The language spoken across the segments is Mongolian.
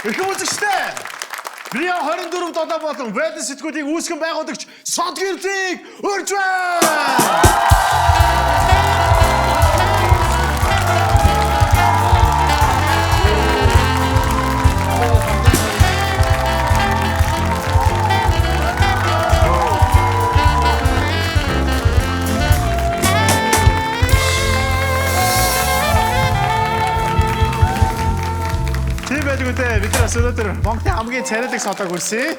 Эрхэм үзэгчдээ Бриа 24 доноо болон wellness сэтгүүлийг үүсгэн байгуулагч Сод гэртийг өрж байна. Бид нар өнөөдөр Монголын хамгийн царайлаг содог хүрсэн.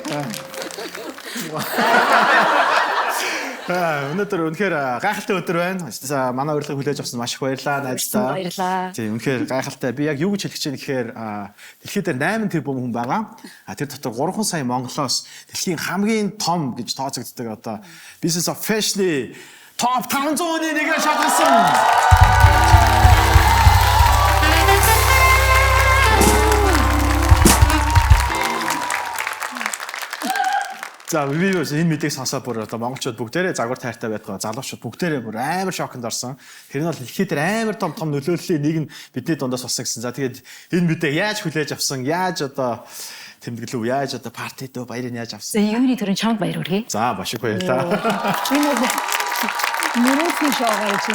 Өнөөдөр үнэхээр гайхалтай өдөр байна. Манай урилгыг хүлээж авсан маш их баярлалаа найздаа. Баярлалаа. Тийм үнэхээр гайхалтай. Би яг юу гэж хэлэх гэж байна гэхээр дэлхийд дээр 8 тэрбум хүн байгаа. Тэр дотор 3 сая Монголоос дэлхийн хамгийн том гэж тооцогддог одоо Business of Fashion-ы топ 500-ны нэгээр шалгасан. За би юу энэ мэдээг сонсоод бүр одоо монголчууд бүгдээрээ загвар тайртай байдаг. Залуучууд бүгдээрээ бүр амар шоконд орсон. Тэр нь бол дэлхийд дээр амар том нөлөөллийн нэг нь бидний дундаас болсон гэсэн. За тэгээд энэ мэдээг яаж хүлээж авсан? Яаж одоо тэмдэглэв? Яаж одоо парти дөө баярыг яаж авсан? За юуны төрөнд чамд баяр хүргэе. За маш их баярлалаа. Мөрөний шоугаарч.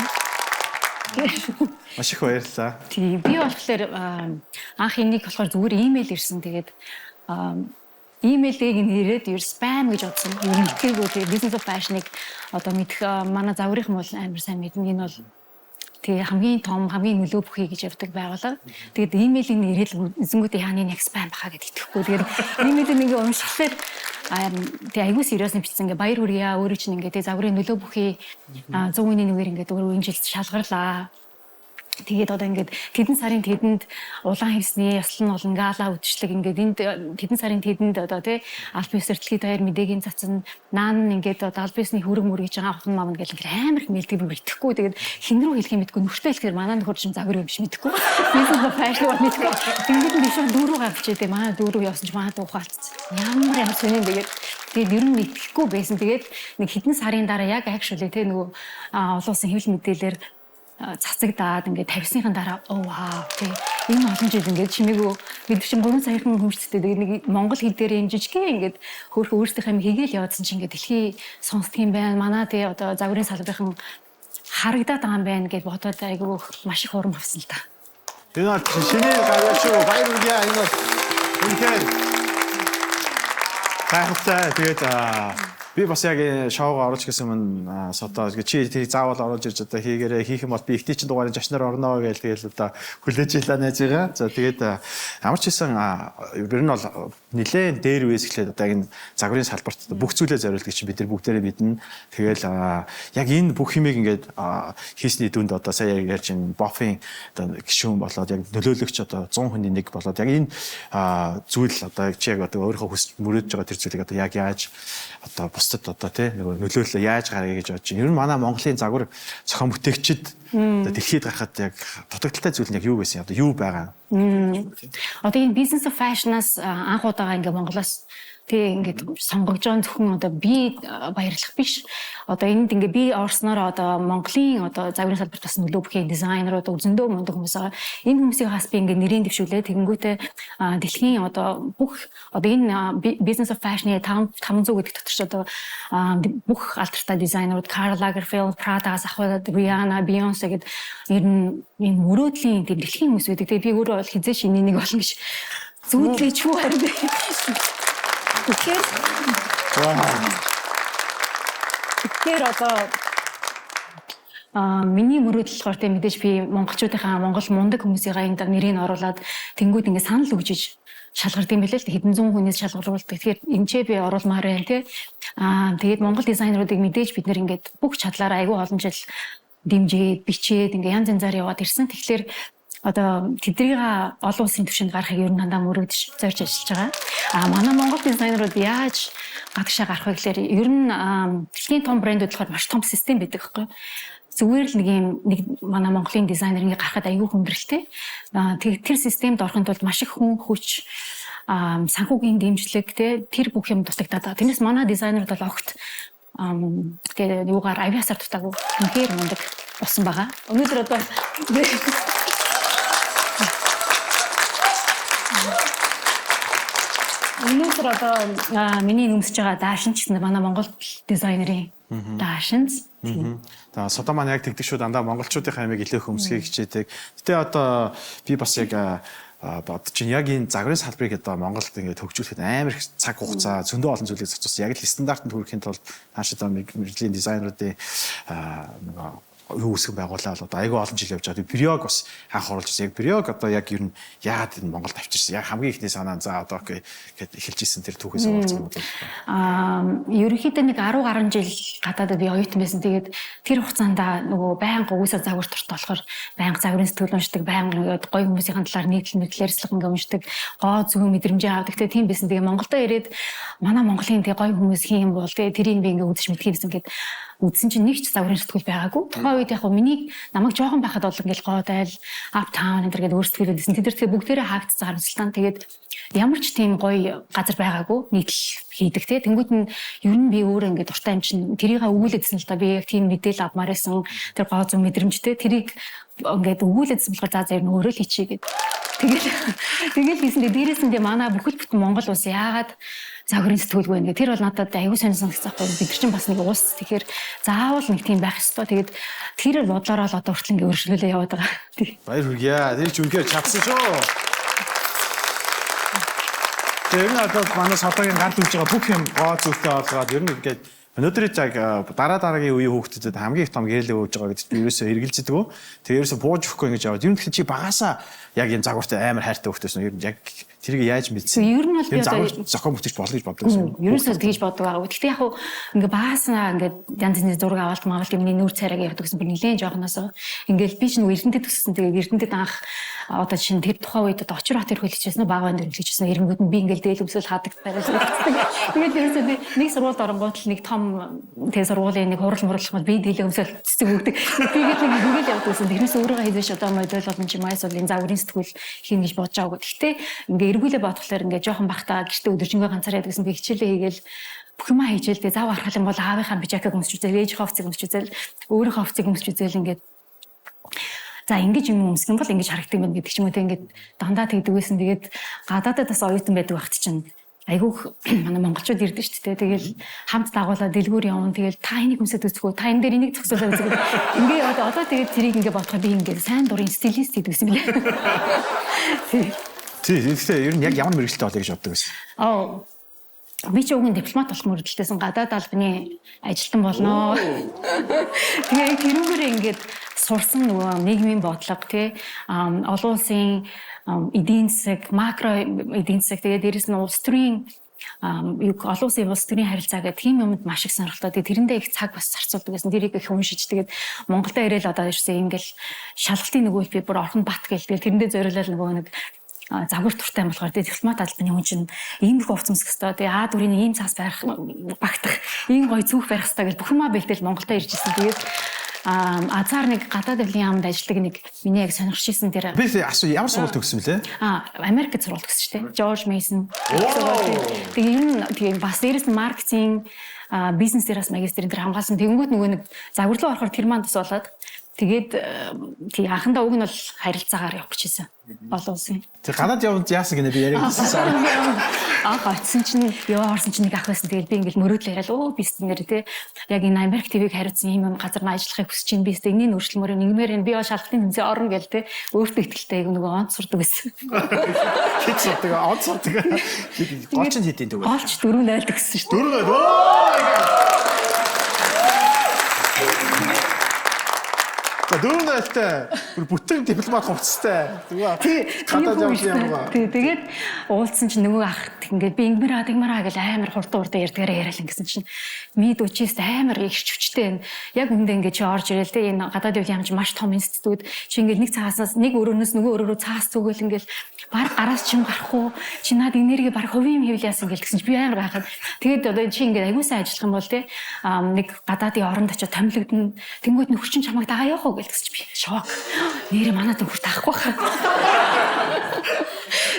Маш их баярлалаа. Тийм би болохоор анх энийг болохоор зүгээр имэйл ирсэн. Тэгээд имэйлийг нэрээд ер спам гэж бодсон. Ер нь итгээгүү Business of Fashion-ыг одоо мэдэх манай загварынхан бол амар сайн мэднэ. Энэ бол тэгээ хамгийн том, хамгийн нөлөө бүхий гэж явдаг байгууллага. Тэгээд имэйлийг нэрээд эзэнгүүтээ яаны нэг спам баха гэж итгэхгүй. Тэгээд имэйлийг нэг уншихлаар тэгээ аягүй сериус нь бичсэн. Ингээ баяр хүргье. Өөрөө чинь ингээ тэгээ загварын нөлөө бүхий 100-ийн нэгээр ингээ өөрөө энэ жил шалгарлаа. Тэгээд одоо ингээд тэдэн сарын тэдэнд улаан хевсний ёслол нь олон гала үдшилэг ингээд энд тэдэн сарын тэдэнд одоо тий аль бис эртэлхий даяар мэдээгийн цацсан наан нь ингээд одоо аль бисний хүрэг мөргиж байгаа охин мам ингээд амар их мэлдэг бүр итгэхгүй тэгээд хин рүү хэлэх юм мэдгүй нүртэй хэлэхээр манай нөхөр чинь загвар юм биш мэдгүй бизнес фэшн бол мэдгүй тэгээд би шууд дүүрүү гавчээд манай дүүрүү явсан ч манай ухаалцсан ямар сони тэгээд ер нь мэдхгүй байсан тэгээд нэг хэдэн сарын дараа яг actually тий нөгөө олон улсын хэвлэл мэдээлэлээр цацагдаад ингээд тавьсныхан дараа вау тий энэ олон жил ингээд чимээгүй бид чинь 3 саяхан хөвчтэй тэгээд нэг монгол хэл дээр юм жижигхэн ингээд хөөх өөрсдийнхээ хийгээл явуулсан чинь ингээд дэлхий сонсдог юм байна манай тий одоо загварын салбарын харагдаад байгаа юм байна гэж бодоод айгүй маш их урам авсан л та. Энэ бол шинээр гараа шүү баяр хүргье энэ бол үнэхээр гайхалтай тэгээд би бас яг шоуг оруулах гэсэн юм содоо чи заавал оруулж ирж одоо хийгээрээ хийх юм бол би ихтэй чин дугаарыг жашнаар орноо гэж тэгэл одоо хүлээж илаа найз байгаа. За тэгээд ямар ч хэлсэн ер нь бол нэлээд дээр үес эхлээд одоо энэ загварын салбарт бүх зүйлээ зориулдаг чинь бид нар бүгдээрээ биднэ. Тэгэл яг энэ бүх юмыг ингээд хийсний дүнд одоо сая ярьж ин боффин одоо гişүүн болоод яг нөлөөлөгч одоо 100 хүний нэг болоод яг энэ зүйл одоо чи яг одоо өөрийнхөө хүсэж мөрөөдөж байгаа тэр зүйлийг одоо яг яаж одоо бусдад одоо тий нөгөө нөлөөлөл яаж гаргая гэж бодож байна. Ер нь манай Монголын загвар зохион бүтээгчид одоо дэлхийд гарахад яг дутагдaltaй зүйл нь яг юу байсан? Одоо юу байгаа? Одоо энэ Business of Fashion-аас анх удаага ингээ Монголоос тий ингээд сонгогдож байгаа зөвхөн одоо би баярлах биш. Одоо энд ингээ би орсноор одоо Монголын одоо загварын салбарт бас нөлөө бүхий дизайнерууд зөндөө мундаг хүмүүс байгаа. Энэ хүмүүсийг хас би ингээ нэрийн дэвшүүлээ. Тэгэнгүүтээ дэлхийн одоо бүх одоо энэ Business of Fashion-ы 500 гэдэг дотор ч одоо бүх алдартай дизайнерууд Karl Lagerfeld, Prada-гаас ахваад Rihanna, Beyoncé гэдэг ер нь энэ мөрөөдлийн дэлхийн хүмүүс байдаг. Тэгээ би өөрөө бол хизээш энэ нэг болно гэж зүүдлээ чүү харин. Тэгэхээр одоо миний мөрөөдөл болохоор тийм мэдээж би монголчуудынхаа монгол мундаг хүмүүсийн энд нэрийг оруулаад тэнгууд ингээд санал өгж шалгардаг юм билээ л хэдэн зуун хүнээс шалгаруулдаг. Тэгэхээр эмчээ би оруулмаар байна тий. Тэгээд монгол дизайнеруудыг мэдээж бид нэр ингээд бүх чадлаараа айгүй олон жил дэмжиж бичээд ингээд янз янзаар яваад ирсэн. Тэгэхээр одоо тэднийг олон улсын түвшинд гарахыг ер нь дандаа мөрөөдөж зорж ажиллаж байгаа. Манай монгол дизайнерууд яаж гадагшаа гарах вэ гэхээр ер нь дэлхийн том брэндүүд болохоор маш том систем байдаг байхгүй. Зүгээр л нэг манай Монголын дизайнер ингээ гарахад аюу хүндрэлтэй. Тэр системд орохын тулд маш их хүн хүч санхүүгийн дэмжлэг тэр бүх юм тусдагдаад. Тэрнээс манай дизайнерууд бол огт тэгээ юугаар авиасаар дутаагүй үнээр мундаг болсон байгаа. Өнөөдөр одоо Өнөөдөр одоо миний нэмсэж байгаа даашин ч гэсэн манай Монгол дизайнерын даашинз. За Содо маань яг тэгдэг шүү дандаа монголчуудын аймыг илээх өмсгийг хичээдэг. Гэтэ одоо би бас яг бодож чинь яг энэ загварын салбарыг одоо Монголд ингээд хөгжүүлэхэд амар их цаг хугацаа зөндөө олон зүйлийг зарцуулсан. Яг л стандартанд хүрэхин тулд нааш одоо мэргэжлийн дизайнеруудын юу үсгэн байгууллаа бол одоо айгүй олон жил явж байгаа. Бриог бас анх оруулж ирсэн. Яг бриог одоо яг ер нь яагаад энэ Монголд авчирсан? Яг хамгийн ихний санаа за одоо окей гэхэд эхэлж ирсэн тэр түүхээс оруулсан юм бол. Ерөнхийдөө нэг 10 гаруй жил гадаадд би оюутан байсан. Тэгээд тэр хугацаанд нөгөө байнга угсаа загвар турт болохоор байнга загварын сэтгэл уншдаг, байнга гоё хүмүүсийн талаар нийтлэлслэг ингээ уншдаг, гоо зөв мэдрэмжээ авдаг. Тэгээд тийм байсан. Тэгээд Монголдо ирээд манай Монголын тэгээ гоё хүмүүс хин юм бол тэгээд тэрийг би ингээ үзэж мэдхий гэсэн. Ингээд үзсэн чинь нэг ч загварын сэтгүүл байгаагүй. Тухайн үед яг миний намайг жоохон байхад бол ингээл гоодайл, аптаун энэ төргээд өөрсдөө хэлсэн. Тэд тэр бүгдээрээ хаагдсан харамсалтай. Тэгээд ямар ч тийм гоё газар байгаагүй. Нийтлэл хийдэг те. Тэнгүүд нь ер нь би өөрөө ингээд дуртай юм чинь тэрийг өгүүлээдсэн л та би яг тийм мэдээлэл авмаар байсан. Тэр гоо зүг мэдрэмжтэй тэрийг ингээд өгүүлээдсэн болохоор за энэ өөрөө л хийчихье гэд. Тэгэл хийсэн. Дээрээс нь манай бүхэл бүтэн Монгол улс яагаад загварын сэтгүүлгүй байна. Тэр бол надад аюу сонь санагдчихсан. Бид нар чинь бас нэг улс. Тэгэхээр заавал нэг тийм байх ёстой. Тэгээд тэр бодлороо л одоо хүртэл ингээ өршөөлөө яваад байгаа. Баяр хүргье. Тэр ч үнхээр чадсан шүү. Тэр нь одоо манай Содогийн гард үлж байгаа бүх юм гоо зүйлтэй олгоод ер нь ингээд өнөөдөр яг дараагийн үеийн хүүхдэд хамгийн их том гэрэлээ өгж байгаа гэдэгт би ерөөсөө хэргэлздэг. Тэгээ ерөөсөө бууж өгөхгүй ингэж яваад ер нь чи багасаа яг энэ загвартай амар хайртай хүүхдээс нь ер нь яг тэрийг яаж мэдсэн? Ер нь бол би одоо зохион бүтэж болно гэж боддог юм. Ерөөсөө тэгж боддог аа. Гэхдээ яг хуу ингээ багаснаа ингээ янз бүрийн зураг авалт маавал миний нүүр царайг явдаг гэсэн би нэлээд жоохноосоо ингээл би ч нэг Эрдэнэтэд төссөн. Тэгээ Эрдэнэтэд анх одоо чинь тэр тухайн үед очир хот ирэх хэлчихсэн баг банд ирчихсэн. Эрэнгүүд нь би ингээл дээл өмсөл хаадаг байгаад. Тэгээд ерөөсөө би нэг сургуульд оронгууд л нэг том тэг сургуулийн нэг хурал мурлах би дээл өмсөл цэцэг өгдөг. Тэгээд нэг бүгээл явдаг гэсэн. Тэрнээс өөрөө хайдаж одоо модель болон чи майс бол энэ загварын сэтгүүл хийн гэж бодож байгаа. Гэхдээ ингээ эргүүлээ бодглохлоор ингээ жоохон бахтаа гэртээ өдөржингөө ганцаар яд гэсэн би хичээлээ хийгээл бүх юм хийжэл тэгээ зав арахал юм бол аавынхаа бижакыг өмсч үзэл, ээжийнхээ овцыг өмсч үзэл, өөрийнхөө овцыг өмсч үзэл ингээд за ингэж юм өмсөх юм бол ингэж харагддаг юм гэдэг ч юм уу те ингээд дандаа тэгдэг байсан. Тэгээд гадаадад бас оюутан байдаг багт чинь айгүйх манай монголчууд ирдэ шүү дээ. Тэгэл хамт дагуулаад дэлгүүр явна. Тэгэл та энийг өмсөд үзэхүү. Та энэ дээр энийг зөксөөлөө үзэхүү. Ингээ одоо тэгээд тэрийг ингээ бодоход би ингээ сайн дурын стилист хийдэгсэн билээ. Гэхдээ ер нь яг ямар мэргэжилтэй болъё гэж боддог байсан. Би ч өгөн дипломат болох мөрөлдөлтэйсэн гадаад албаны ажилтан болноо. Тэгээ тэрүүгээр ингээд сурсан нөгөө нийгмийн бодлого тий олон улсын эдийн засаг, макро эдийн засаг тэгээ дээрэс нь улс төрийн олон улсын улс төрийн харилцаа гэх тийм юмд маш их сонирхолтой. Тэгээ тэрэндээ их цаг бас зарцуулдаг гэсэн. Тэрийг их уншиж тэгээд Монголд ирээл одоо ирсэн ингээл шалгалтын нөгөө би бүр орхон бат гээл тэрэндээ зориулаад нөгөө нэг загвар туртай болохоор тэгээ дипломат албаны хүн чинь ийм их овцомсох хэвээр тэгээ дүрийн ийм цаас байх багтах ийм гоё цүнх байх хэвээр гэж бүх юмаа бэлдээл Монголдо ирж ирсэн. Тэгээд азар нэг гадаад явлын яамд ажилладаг нэг миний яг сонирхчихсэн тэр би ямар сургууль төгссөн блэ? Америкт сургууль төгссөн шүү дээ. Жорж Мейсон. Тэгээ юм тэгээ бас дээрэс нь маркетинг бизнес дээрээс магистрийн дээр хамгаалсан. Тэгэнгүүт нөгөө нэг загварлуу орохоор тэр маань тус болоод тэгээд тий анхандаа уг нь бол харилцаагаар явах гэжсэн. Олон улсын. Тэг гадаад явж яасан гинэ би яриагдсан. Анх очсон чинь яваа орсон чинь нэг ах байсан. Тэгээд би ингээл мөрөөдөл яриад би стенэр тий яг энэ Америк ТV-г хариуцсан юм газар нь ажиллахыг хүсэж чинь би стенгийн өөрчлөлмөр нэгмээр энэ би шалгалтын тэмцээн орно гэл тий өөртөө ихтэй нөгөө онц сурдаг байсан. Хит сурдаг онц сурдаг. Голч нь хэдийн төгөө. Голч 4 найл төгссөн шүү дээ. 4 найл. Дөрөв найлтай бүтэн дипломат хувцастай. Тэгээд уулзсан чинь нөгөө ах ингээд би ингэмэр гэл амар хурдан ярьдгаар яриал ингэсэн чинь мид үчээс амар их хүчтэй. Яг үндэ ингээд чи орж ирэл тэ энэ гадаад явлын хамж маш том институт чи ингээд нэг цагаасаас нэг өрөөнөөс нөгөө өрөөрөө цаас зүгэл ингээд баг гараас чинь гарах уу чи над энерги баг хувийн хэвлэл яасан гэл гэсэн чи би амар гайхаад тэгээд одоо чи ингээд аюулсан ажиллах юм бол тэ нэг гадаадын оронд очиж томилогдно тэнгууд нөхөр чинь чамайг дагаа явах уу гэсэн чи би шок нэрээ манад нөхөр таахгүй хаа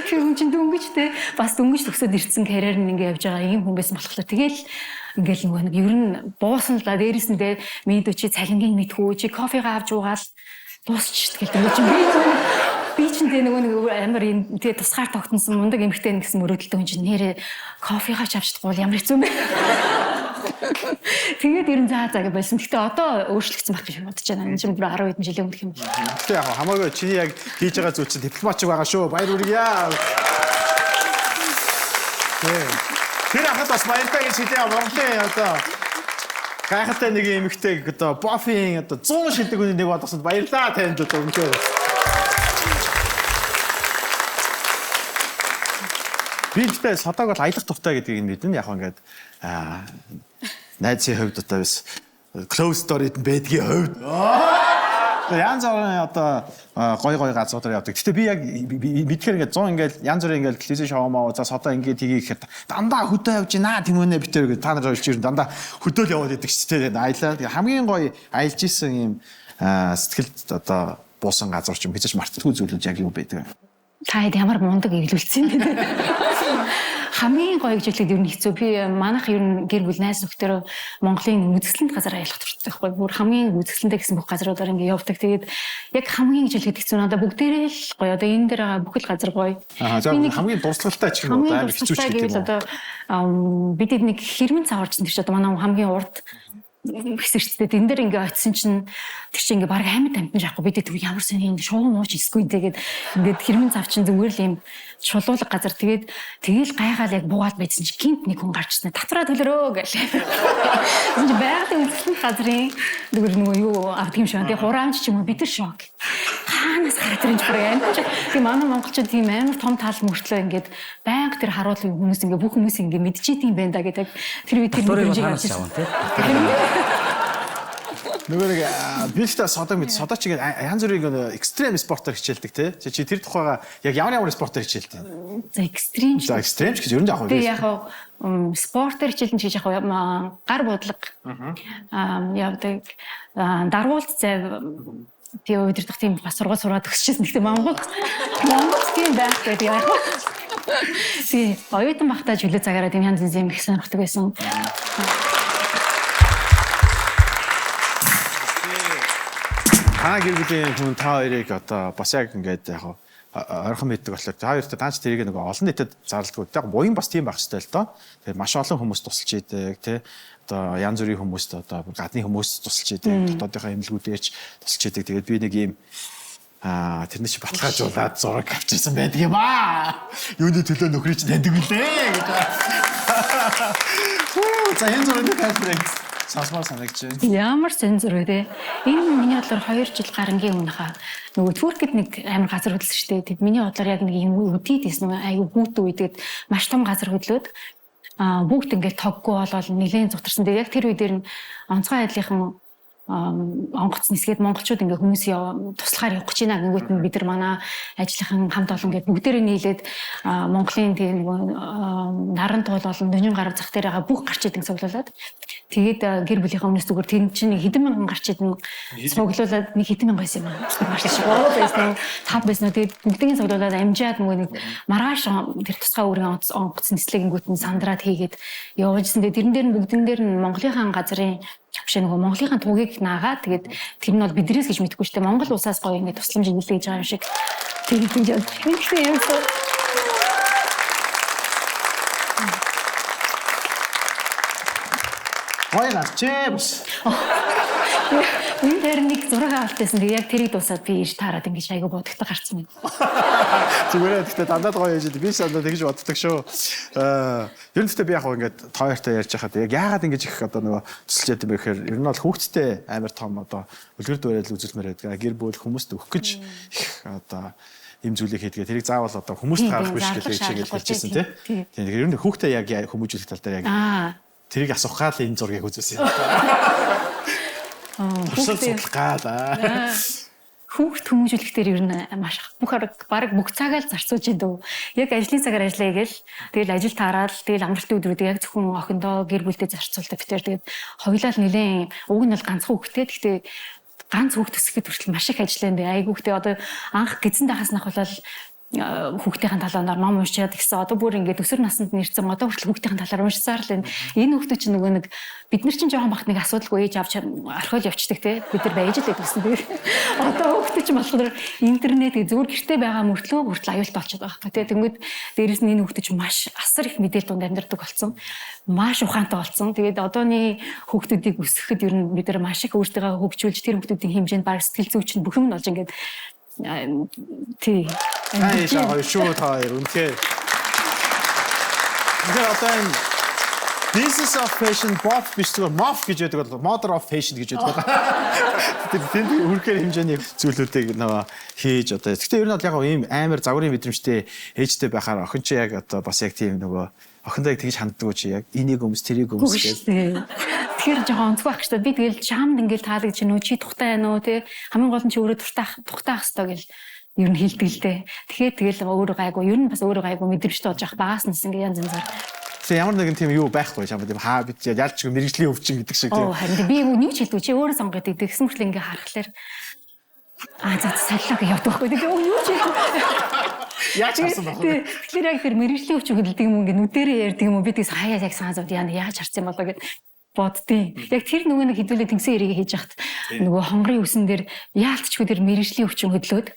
тэр хүн чинь дөнгөжтэй бас дөнгөж төгсөөд ирсэн карьер нь ингээд явж байгаа ийм хүн байсан болохоор тэгэл ингээл нөгөө нэг ер нь буусан л да дээрээс нь тэ мэдүү чи цалингийн мэдхүү чи кофегаа авч уугаал дуусч тэгэл тэр чинь би Би ч нөгөө нэг амар юм тэгээ тусгаар тогтносон мундаг эмэгтэй гэсэн мөрөөдөлтөө юм чинь нэрээ кофегаа чавчдаггүй ямар хэцүү бэ? Тэгээд ер нь заа гэж болсон. Гэхдээ одоо өөрчлөгдсөн байх гэж бодож байна. Энэ чинь бүр 10 хэдэн жилийн өмнөх юм. Гэхдээ яг хамаагүй чиний яг хийж байгаа зүйл чинь дипломатчиг байгаа шүү. Баяр хүргье. Тэр ахад бас баяртай гэж хэлээ Монголын одоо гайхалтай нэг эмэгтэй одоо Бофийн одоо 100 шилдэг хүний нэг бодосод баярлаа танд одоо үнэхээр. Бинттэй садаг бол аялах дуртай гэдгийг мэднэ. Яг ингээд найзын хувьд одоо бас close story-д байдгийн хувьд. Янз бүрийн одоо гой газруудаар явдаг. Гэтэ би яг мэдхээр ингээд 100 ингээд янз бүрийн ингээд телевизэн шоу маа за содоо ингээд тгий гэхэд дандаа хөдөө явж гинэ тэмүнэ битэр гэж та нар ойлж ирэн дандаа хөдөөл яваад идэг ч тийм аялаа. Хамгийн гоё аялж исэн юм сэтгэлд одоо буусан газар ч юм хийж мартдаггүй зүйлүүд яг юу байдаг. Та ямар мундаг эвлүүлсэн юм бэ? Хамгийн гоё гэж хэлээд ер нь хэцүү. Би манайх ер нь гэр бүл найз нөхдөр Монголын үзэсгэлэнт газар аялах дуртай байхгүй. Бүр хамгийн үзэсгэлэнтэй гэсэн бүх газруудаар ингээ явдаг. Тэгээд яг хамгийн гэж хэлээд хэцүү надаа бүгдээрээ л гоё. Одоо энэ дээр байгаа бүхэл газар гоё. Хамгийн дурсгалтай ч юм уу амар хэцүү ч гэдэг юм. Одоо бид нэг хэрмэн цаварч тэр чинь одоо манай хамгийн урд хэсэгчтэй тэн дээр ингээ очисон чинь тэр чинь ингээ баг амьд амтан жаахгүй бид тэр ямар сони ингээ шуу мууч эсгүй тэгээд ингээд хэрмэн цавчин зүгээр л юм шулуулга газар тэгээд тэгэл гайхаал яг буугаад байдсан чинь гинт нэг хүн гарчсан татвараа төлөрөө гэл. Энэ чинь байгалийн үзэсгэлэнт газрын зүгээр нөгөө юу авдаг юм шиг тэгээд хураамж ч юм уу бид тэр шок. Хаанаас гараад ирж бүр юм. Тийм манай монголчууд тийм амар том тал мөртлөө ингээд байнга тэр харуулын хүмүүс ингээ бүх хүмүүс ингээ мэдчихийд юм байна да гэдэг тэр үед тэр хэмжээг авчихсан. Нөгөө нэг бэлтэ содоо мэд содоо ч ингээд янз бүрийн экстрем спортоор хичээлдэг тий. Чи тэр тухайга яг ямар спортоор хичээлдэг? За экстрем. За экстрем ч гэж ер нь яг би яг спортоор хичээлэн ч гэж яг гар бодлого явдаг даргуулт зав би өдөртөх тийм бас сургууль сураад өгсөжсэн. Гэхдээ Монгол тийм байх гэдэг яг. Тийм оюутан багтаа чөлөө цагаараа тийм янз янз юм их сонирхдаг байсан. Та гэр бүлийн хүн та хоёрыг одоо бас яг ингээд яг ойрхон мэддэг болохоор та хоёрт даанч тэрийг нэг олон нийтэд зарлдаггүй. Яг буян бас тийм байх хэрэгтэй л доо. Тэгээд маш олон хүмүүс тусалж идэг тий. Одоо янз бүрийн хүмүүст одоо гадны хүмүүс тусалж идэг. Дотоодынхаа эмнэлгүүдээрч тусалж идэг. Тэгээд би нэг юм тэрний чи баталгаажуулаад зураг авчирсан байдаг юм аа. Юуны төлөө нөхрий чи таньдаг үлээ гэж. За энэ зургийг тайлбарах сонсмоор санагдаж байна. Ямар цензур вэ те? Энэ миний бодлоор 2 жил гарангийн өмнөхөө нөгөө Туркид нэг амар газар хөдлсөн шүү дээ. Тэд миний бодлоор яг нэг юм үдийд байсан нөгөө аюу хүүтэн үедгээд маш том газар хөдлөөд бүгд ингээд тоггүй болол нэлээд зутарсан. Тэгээ яг тэр үе дээр нь онцгой айдлынхан онгоц нисгээд монголчууд ингээ хүмүүс туслахаар явах гэж байна. Нөгөөт нь бид нар манай ажлынхан хамт олон ингээд бүгдээрээ нийлээд Монголын тийм наран туул болон дөнжин гарав зах дээр байгаа бүх гарч идэг цуглуулад тэгээд гэр бүлийнхаа өмнөөс зүгээр тэр чинь хэдэн мянган гарч идэг цуглуулад нэг хэдэн мянган байсан юм аа. Маш их байсан. Тав байсан. Тэгээд бүгдийн цуглуулад амжаад нөгөө нэг маргааш тэр тусгай өөрийн онгоц нислэгэнгүүт нь сандраад хийгээд явуулжсэн. Тэгээд тэрэн дээр нь бүгдэн дээр нь Монголынхаа газрын жишээ нөгөө Монголынхаа тугийг наагаад тэгээд тэр нь бол биднээс гэж мэдгүй шүү дээ. Монгол улсаас гоё ингээд тусламж нийлээ гэж байгаа юм шиг. Тэгээд тийм жаа. Тэгсэн юм шиг. Гоё навчээ бас. Энэ дээр нэг зураг авалтайсан. Тэгээд яг тэрийг дуусаад би иш таарад ингээд айгу бодогтой гарцсан байна. Зүгээр гэхдээ дандаа гоё яж би сандаа тэгж боддог шүү. Ер нь гэхдээ би яг ингээд тооёртой ярьж хахад яг яагаад ингэж их одоо нөгөө тусалж яд юм бэ гэхээр ер нь бол хүүхдтэй амар том одоо үлгэр дуурайл үзүүлмээр байдаг. Гэр бүл хүмүүст өгөх гэж их одоо юм зүйлийг хийдгээ тэрийг заавал одоо хүмүүст таарах биш гэж хэлжсэн тий. Тийм ер нь хүүхдээ яг хүмүүжүүлэх тал дээр яг тэрийг асуух гал энэ зургийг үзүүлсэн юм. Хүүхдээ гал хүүхд хүмүүжүүлэх дээр ер нь маш бүх баг бүх цагаа л зарцуулж идэв. Яг ажлын цагаар ажиллая гээл тэгэл ажил таараад тэгэл амралтын өдрүүдийг яг зөвхөн охиндоо гэр бүлдээ зарцуулдаг битэр тэгээд хоёулаа л нэлээд уг нь бол ганцхан хүүхдтэй гэхдээ ганц хүүхд төсөхэд хүртэл маш их ажиллаэн дээ. Айгүйхтэй одоо анх гизэн дахаас нах болол хүүхдийн талаар ном уншаад гисэн одоо бүр ингээд өсвөр наснд нэрсэн одоо хүртэл хүүхдийн талаар уншсаар л энэ хүүхдүүд чинь нөгөө нэг бид нар чинь жоохон бахт нэг асуудалгүй ээж авч орхиол явчихдаг те бид нар байж л гэсэн. Тэгээд одоо хүүхдүүд чинь болохоор интернет зүгээр гэртээ байгаа мөртлөө хүртэл аюултай болчиход байгаа байхгүй те. Тэнгүүд дээрэс нь энэ хүүхдүүд чинь маш асар их мэдээлэл дунд амьдардаг болсон. Маш ухаантай болсон. Тэгээд одооний хүүхдүүдийг өсгөхөд ер нь бид нар маш их өөртөө хөгжүүлж тэр хүүхдүүдийн хэмжээнд баг сэтгэл зүйч нь бүх юм нь болж ингээд тий. Аа шүү таар үнхээр. Тэгэхээр одоо энэ Business of Fashion both биш зүгээр MOF гэж яддаг бол Mother of Fashion гэж яддаг. Тэр үргээр хэмжээний зүйлүүдийг нөгөө хийж одоо. Гэхдээ ер нь бол яг ийм амар загварын мэдрэмжтэй ээжтэй байхаар охин чи яг одоо бас яг тийм нөгөө охиндоо тэгж ханддаг чи яг энийг өмс тэрийг өмс гэж. Тэгэхээр жоохон онцгой байх шүү дээ. Би тэгэл чамд ингээл таалагдж нөө чи тухтай байна уу те хамгийн гол нь чи өөрөө тухтай ах хэвээр гэл ер нь хэлдэг л дээ. Тэгэхээр тэгэл өөрөө гайгүй ер нь бас өөрөө гайгүй мэдрэмжтэй болж явах багаас нь ингээ янз янзаар. Тэгээ ямар нэгэн тийм юу байхгүй чамд тийм хаа бид ялч мэрэгжлийн өвчин гэдэг шиг тийм. Оо харин би юу ч хэлдэггүй чи өөрөө сонгоод идэг гэсэн мөртлөө ингээ харахаар за саллаг явдаг байхгүй. Тэгээ юу ч яаж харсан бэ? Тэгэхээр яг тэр мэрэгжлийн өвчин хэлдэг юм ингээ нүдэрээ ярьдаг юм уу би тэгс хаяа яг санаа зовд яаж харсан болоо гэд боддیں۔ Яг тэр нөгөө нэг хэдүүлээ тэнгисийн эрийг хийж яхад нөгөө хонгорын үсэн дээр яалтчгүй тэр мэрэгжлийн өвчин хөдлөөд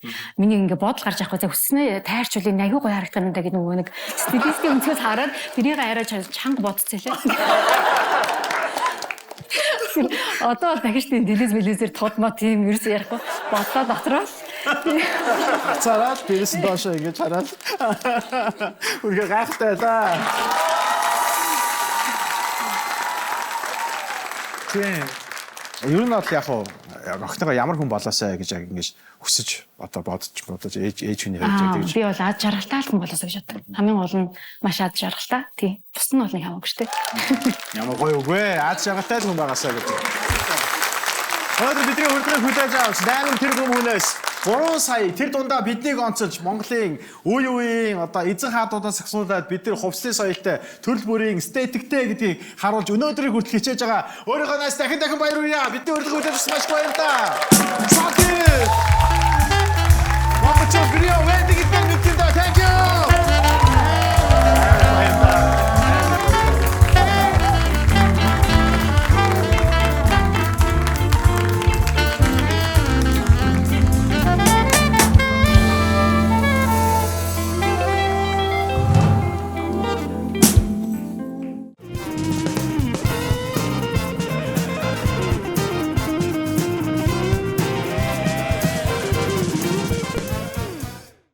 миний ингээ бодол гарч явахгүй за өснөө тайрчулын аягүй гоё харагдах юм даа гэдэг нөгөө нэг стилистийн өнцгөөс хараад тэрийг арай чанга бодцоолээ. Одоо дахиж тийм дэлэзэр тодмоо тийм ерөөс ярихгүй бодлоо дотроос цараад бэрс доошоо ингэж хараад үргэ гайхтай да. Ер нь бол яг охтойгоо ямар хүн болоосаа гэж яг ингэж хүсэж одоо бодож ээж хүний хэлж байдаг гэж. Би бол аз жаргалтай хүн болоосаа гэж боддог. Хамгийн гол нь маш аз жаргалтай. Тий. Бус нь бол нэг хамаагүй шүү дээ. Ямар гоё үгүй аз жаргалтай хүн байгаасаа гэж. Өнөөдөр бидний хүрдэг хүлээж авч 8 тэрбум хүнээс 3 сая тэр дундаа биднийг онцолж Монголын үе үеийн одоо эзэн хаадуудаас асуулаад бид нар хувцсны соёлтой төрөл бүрийн эстетиктэй гэдгийг харуулж өнөөдрийг хүртэл хичээж байгаа. Өөрийнхөө найз дахин баяр хүргье. Бидний урилга хүлээж авсан маш баярлалаа.